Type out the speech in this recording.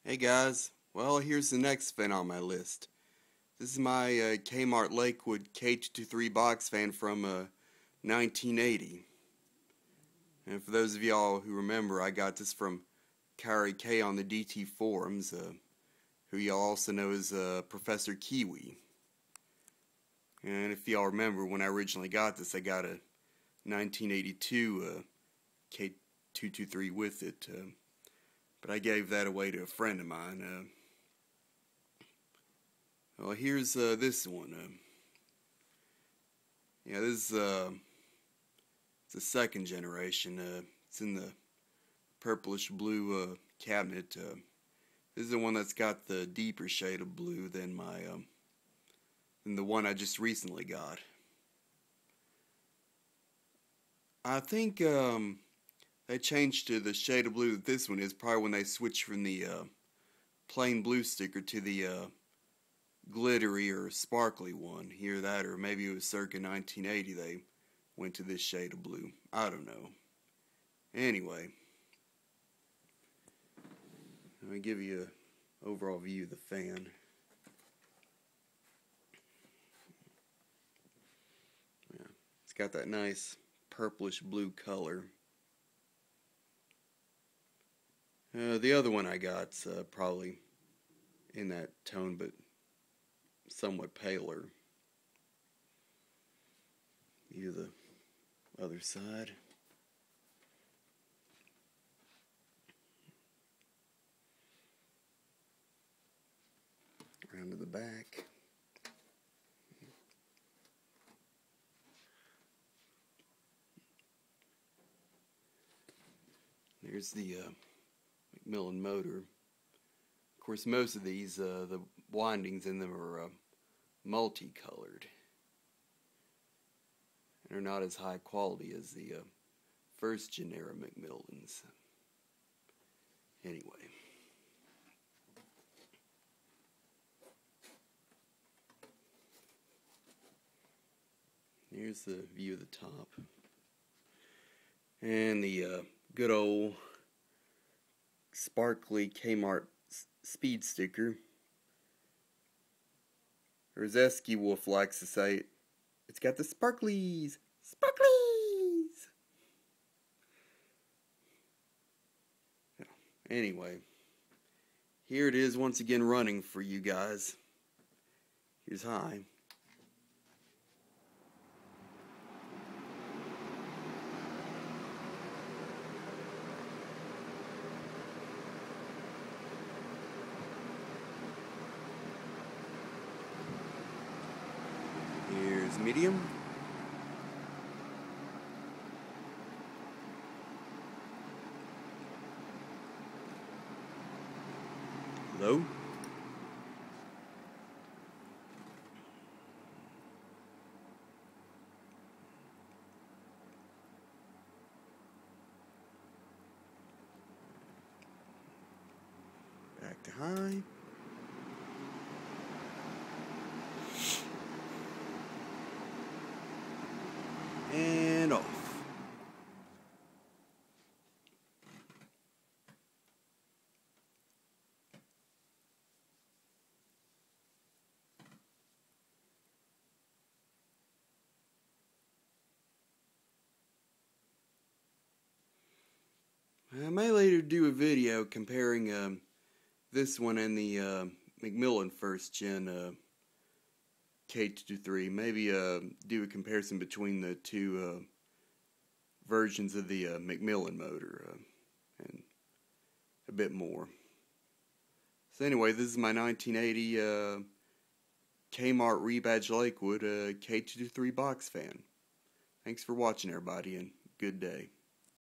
Hey guys, well here's the next fan on my list. This is my Kmart Lakewood K-223 box fan from 1980. And for those of y'all who remember, I got this from Kiry K on the DT forums, who y'all also know as Professor Kiwi. And if y'all remember, when I originally got this, I got a 1982 K-223 with it. But I gave that away to a friend of mine. Well, here's this one. Yeah, this is it's the second generation. It's in the purplish blue cabinet. This is the one that's got the deeper shade of blue than than the one I just recently got. I think they changed to the shade of blue that this one is probably when they switched from the plain blue sticker to the glittery or sparkly one. Either that or maybe it was circa 1980 they went to this shade of blue. I don't know. Anyway, let me give you an overall view of the fan. Yeah, it's got that nice purplish blue color. The other one I got's probably in that tone, but somewhat paler. View the other side. Around to the back. There's the Macmillan motor. Of course, most of these, the windings in them are multicolored. And are not as high quality as the first genera Macmillans. Anyway. Here's the view of the top. And the good old sparkly Kmart speed sticker. Or as Esky Wolf likes to say, it's got the sparklies! Sparklies! Anyway, here it is once again running for you guys. Here's high. Here's medium. Low. Back to high. And off. I may later do a video comparing this one and the Macmillan first gen K-223. Maybe do a comparison between the two versions of the Macmillan motor and a bit more. So anyway, this is my 1980 Kmart Rebadge Lakewood K-223 box fan. Thanks for watching, everybody, and good day.